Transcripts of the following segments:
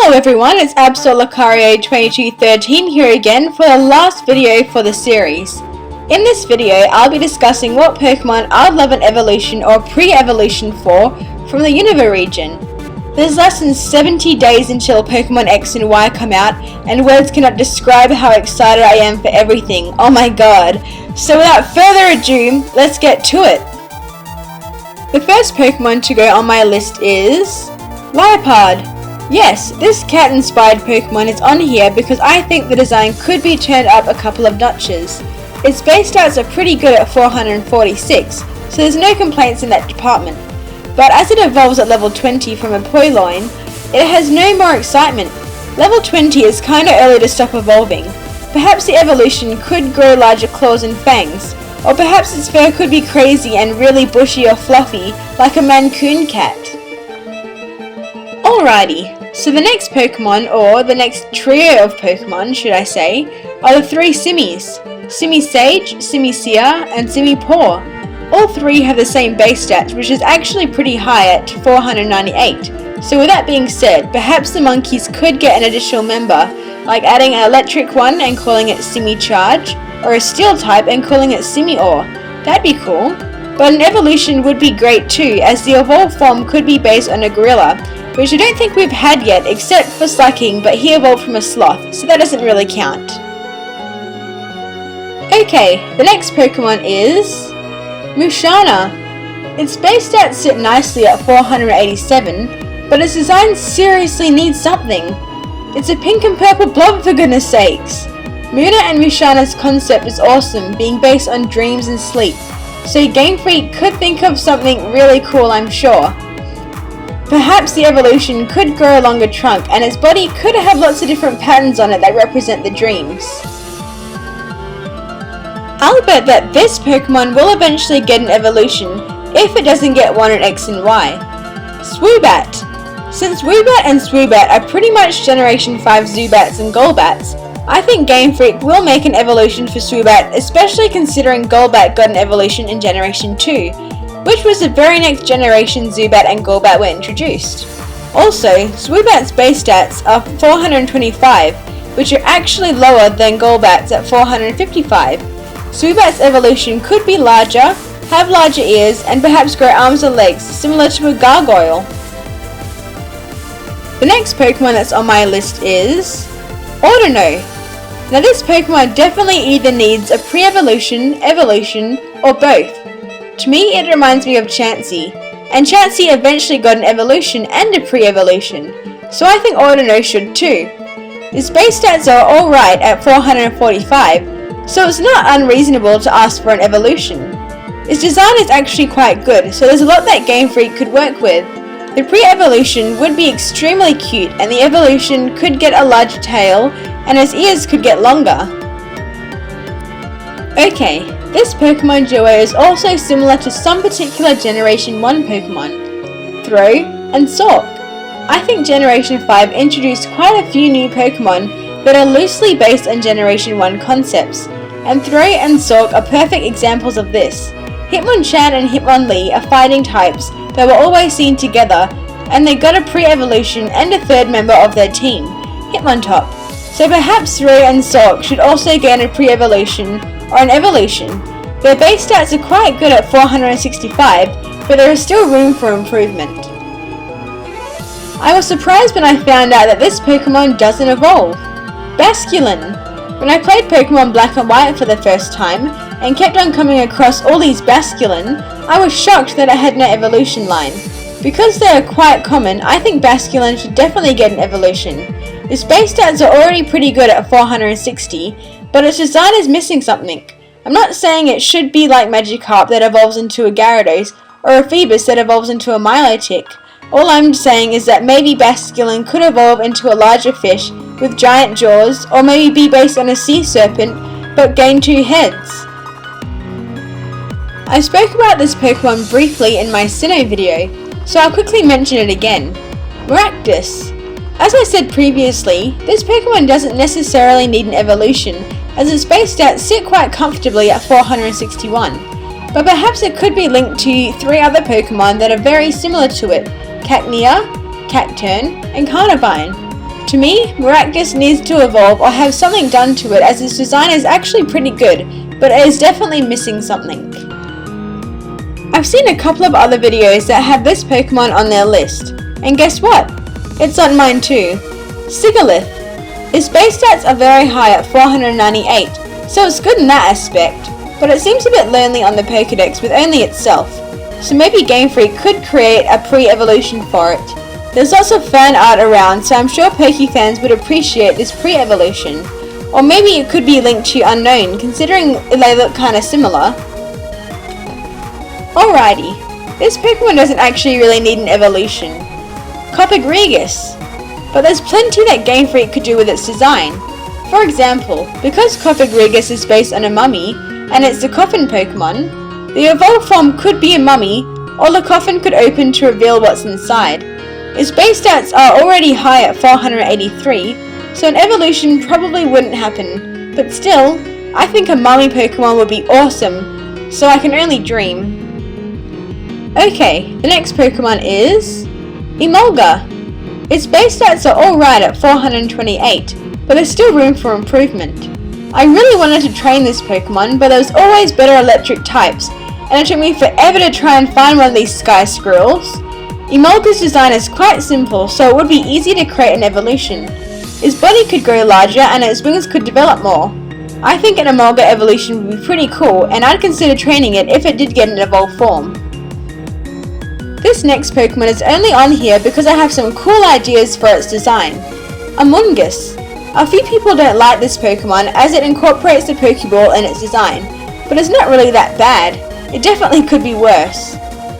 Hello everyone, it's Absolacario2213 here again for the last video for the series. In this video, I'll be discussing what Pokemon I'd love an evolution or pre-evolution for from the Unova region. There's less than 70 days until Pokemon X and Y come out, and words cannot describe how excited I am for everything. Oh my god. So without further ado, let's get to it. The first Pokemon to go on my list is Liepard. Yes, this cat-inspired Pokemon is on here because I think the design could be turned up a couple of notches. Its base stats are pretty good at 446, so there's no complaints in that department. But as it evolves at level 20 from a Purloin, it has no more excitement. Level 20 is kinda early to stop evolving. Perhaps the evolution could grow larger claws and fangs, or perhaps its fur could be crazy and really bushy or fluffy like a Mancoon cat. Alrighty, so the next Pokemon, or the next trio of Pokemon should I say, are the three Simmies. Simisage, Simisea, and Simipour. All three have the same base stats, which is actually pretty high at 498. So with that being said, perhaps the monkeys could get an additional member, like adding an electric one and calling it Simicharge, or a steel type and calling it Simior. That'd be cool. But an evolution would be great too, as the evolved form could be based on a gorilla, which I don't think we've had yet except for Slacking, but he evolved from a sloth, so that doesn't really count. Okay, the next Pokemon is Musharna. Its base stats sit nicely at 487, but its design seriously needs something. It's a pink and purple blob for goodness sakes. Muna and Musharna's concept is awesome, being based on dreams and sleep, so Game Freak could think of something really cool, I'm sure. Perhaps the evolution could grow a longer trunk, and its body could have lots of different patterns on it that represent the dreams. I'll bet that this Pokemon will eventually get an evolution, if it doesn't get one in X and Y. Swoobat! Since Woobat and Swoobat are pretty much Generation 5 Zubats and Golbats, I think Game Freak will make an evolution for Swoobat, especially considering Golbat got an evolution in Generation 2, which was the very next generation Zubat and Golbat were introduced. Also, Swoobat's base stats are 425, which are actually lower than Golbat's at 455. Swoobat's evolution could be larger, have larger ears, and perhaps grow arms and legs, similar to a gargoyle. The next Pokemon that's on my list is Audino. Now this Pokemon definitely either needs a pre-evolution, evolution, or both. To me, it reminds me of Chansey, and Chansey eventually got an evolution and a pre-evolution, so I think Audino should too. Its base stats are alright at 445, so it's not unreasonable to ask for an evolution. Its design is actually quite good, so there's a lot that Game Freak could work with. The pre-evolution would be extremely cute, and the evolution could get a larger tail, and its ears could get longer. Okay, this Pokemon duo is also similar to some particular Generation 1 Pokemon, Throw and Sawk. I think Generation 5 introduced quite a few new Pokemon that are loosely based on Generation 1 concepts, and Throw and Sawk are perfect examples of this. Hitmonchan and Hitmonlee are fighting types that were always seen together, and they got a pre-evolution and a third member of their team, Hitmontop. So perhaps Throw and Sawk should also gain a pre-evolution or an evolution. Their base stats are quite good at 465, but there is still room for improvement. I was surprised when I found out that this Pokemon doesn't evolve. Basculin. When I played Pokemon Black and White for the first time, and kept on coming across all these Basculin, I was shocked that it had no evolution line. Because they are quite common, I think Basculin should definitely get an evolution. Its base stats are already pretty good at 460, but its design is missing something. I'm not saying it should be like Magikarp that evolves into a Gyarados, or a Phoebus that evolves into a Milotic. All I'm saying is that maybe Basculin could evolve into a larger fish with giant jaws, or maybe be based on a sea serpent, but gain 2 heads. I spoke about this Pokemon briefly in my Sinnoh video, so I'll quickly mention it again. Maractus. As I said previously, this Pokemon doesn't necessarily need an evolution, as its base stats sit quite comfortably at 461, but perhaps it could be linked to 3 other Pokemon that are very similar to it, Cacnea, Cacturne, and Carnivine. To me, Maractus needs to evolve or have something done to it, as its design is actually pretty good, but it is definitely missing something. I've seen a couple of other videos that have this Pokemon on their list, and guess what? It's on mine too. Sigalith. Its base stats are very high at 498, so it's good in that aspect, but it seems a bit lonely on the Pokedex with only itself, so maybe Game Freak could create a pre-evolution for it. There's lots of fan art around, so I'm sure Poke fans would appreciate this pre-evolution. Or maybe it could be linked to Unknown, considering they look kinda similar. Alrighty, this Pokemon doesn't actually really need an evolution. Coppergregus. But there's plenty that Game Freak could do with its design. For example, because Coppergregus is based on a mummy, and it's the coffin Pokemon, the evolved form could be a mummy, or the coffin could open to reveal what's inside. Its base stats are already high at 483, so an evolution probably wouldn't happen, but still, I think a mummy Pokemon would be awesome, so I can only dream. Okay, the next Pokemon is Emolga. Its base stats are alright at 428, but there's still room for improvement. I really wanted to train this Pokemon, but there's always better electric types, and it took me forever to try and find one of these Sky Squirrels. Emolga's design is quite simple, so it would be easy to create an evolution. Its body could grow larger and its wings could develop more. I think an Emolga evolution would be pretty cool, and I'd consider training it if it did get an evolved form. This next Pokemon is only on here because I have some cool ideas for its design. Amoonguss. A few people don't like this Pokemon as it incorporates the Pokeball in its design, but it's not really that bad. It definitely could be worse.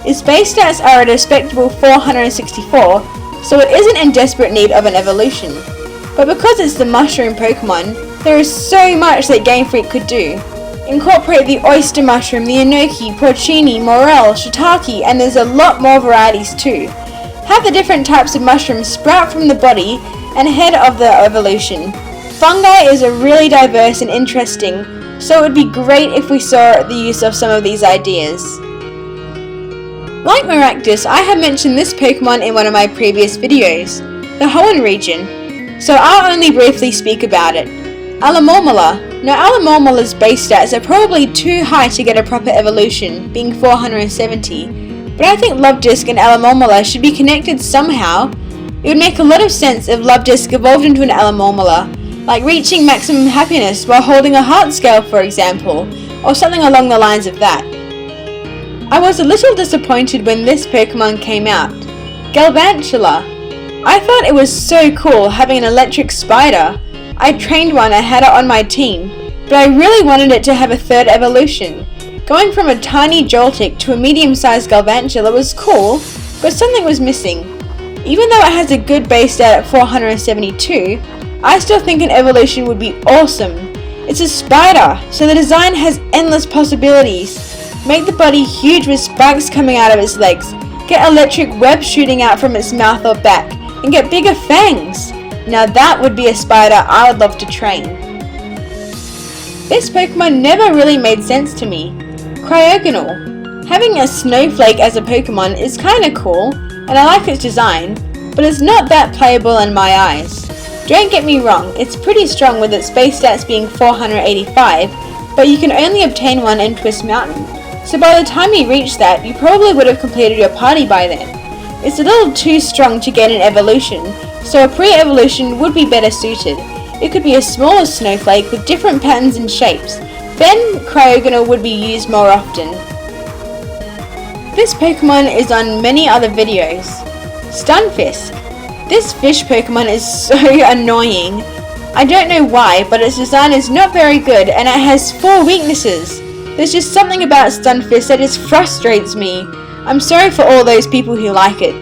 Its base stats are a respectable 464, so it isn't in desperate need of an evolution. But because it's the mushroom Pokemon, there is so much that Game Freak could do. Incorporate the oyster mushroom, the enoki, porcini, morel, shiitake, and there's a lot more varieties too. Have the different types of mushrooms sprout from the body and head of the evolution. Fungi is a really diverse and interesting, so it would be great if we saw the use of some of these ideas. Like Maractus, I have mentioned this Pokemon in one of my previous videos, the Hoenn region, so I'll only briefly speak about it. Alamomala. Now Alamomala's base stats are probably too high to get a proper evolution, being 470, but I think Luvdisc and Alamomala should be connected somehow. It would make a lot of sense if Luvdisc evolved into an Alamomala, like reaching maximum happiness while holding a heart scale, for example, or something along the lines of that. I was a little disappointed when this Pokemon came out. Galvantula. I thought it was so cool having an electric spider. I trained one and had it on my team, but I really wanted it to have a third evolution. Going from a tiny Joltik to a medium-sized Galvantula was cool, but something was missing. Even though it has a good base stat at 472, I still think an evolution would be awesome. It's a spider, so the design has endless possibilities. Make the body huge with spikes coming out of its legs, get electric webs shooting out from its mouth or back, and get bigger fangs. Now that would be a spider I would love to train. This Pokemon never really made sense to me. Cryogonal. Having a snowflake as a Pokemon is kinda cool, and I like its design, but it's not that playable in my eyes. Don't get me wrong, it's pretty strong with its base stats being 485, but you can only obtain one in Twist Mountain. So by the time you reach that, you probably would have completed your party by then. It's a little too strong to get an evolution, so a pre-evolution would be better suited. It could be a smaller snowflake with different patterns and shapes. Then Cryogonal would be used more often. This Pokemon is on many other videos. Stunfisk. This fish Pokemon is so annoying. I don't know why, but its design is not very good and it has 4 weaknesses. There's just something about Stunfisk that just frustrates me. I'm sorry for all those people who like it.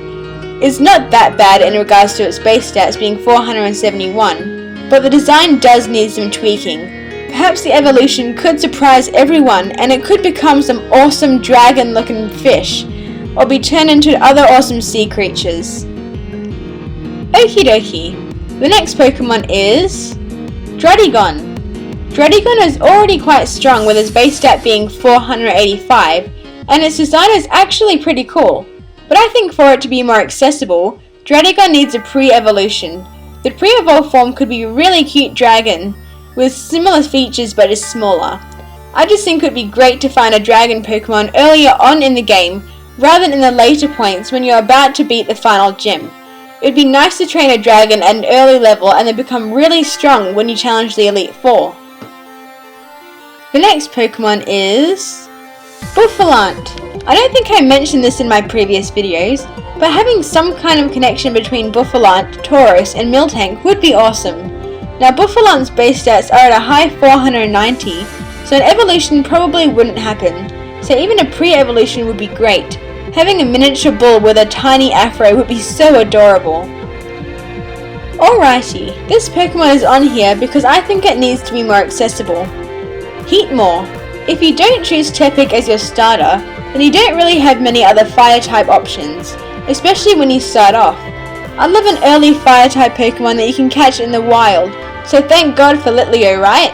It's not that bad in regards to its base stats being 471, but the design does need some tweaking. Perhaps the evolution could surprise everyone and it could become some awesome dragon looking fish, or be turned into other awesome sea creatures. Okie dokie, the next Pokemon is Druddigon. Druddigon is already quite strong with its base stat being 485, and its design is actually pretty cool. But I think for it to be more accessible, Druddigon needs a pre-evolution. The pre-evolved form could be a really cute dragon with similar features but is smaller. I just think it would be great to find a dragon Pokemon earlier on in the game rather than in the later points when you're about to beat the final gym. It would be nice to train a dragon at an early level and then become really strong when you challenge the Elite Four. The next Pokemon is Bouffalant. I don't think I mentioned this in my previous videos, but having some kind of connection between Bouffalant, Tauros, and Miltank would be awesome. Now Bouffalant's base stats are at a high 490, so an evolution probably wouldn't happen, so even a pre-evolution would be great. Having a miniature bull with a tiny afro would be so adorable. Alrighty, this Pokemon is on here because I think it needs to be more accessible. Heatmor. If you don't choose Tepig as your starter, then you don't really have many other fire-type options, especially when you start off. I love an early fire-type Pokemon that you can catch in the wild, so thank God for Litleo, right?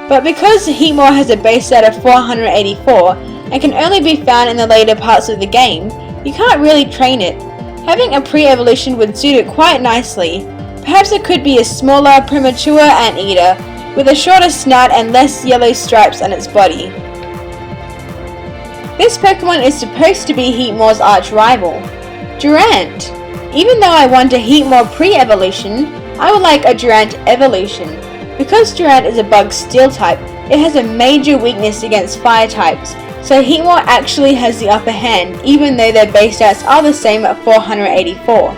But because Heatmor has a base stat of 484 and can only be found in the later parts of the game, you can't really train it. Having a pre-evolution would suit it quite nicely. Perhaps it could be a smaller, premature anteater with a shorter snout and less yellow stripes on its body. This Pokemon is supposed to be Heatmor's arch rival, Durant. Even though I want a Heatmor pre-evolution, I would like a Durant evolution. Because Durant is a bug steel type, it has a major weakness against fire types, so Heatmor actually has the upper hand even though their base stats are the same at 484.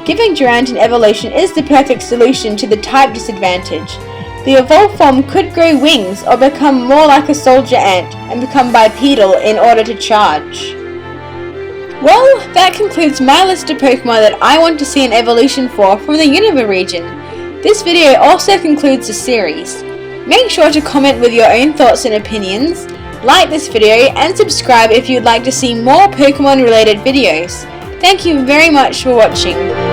Giving Durant an evolution is the perfect solution to the type disadvantage. The evolved form could grow wings or become more like a soldier ant and become bipedal in order to charge. Well, that concludes my list of Pokemon that I want to see an evolution for from the Unova region. This video also concludes the series. Make sure to comment with your own thoughts and opinions, like this video, and subscribe if you'd like to see more Pokemon related videos. Thank you very much for watching.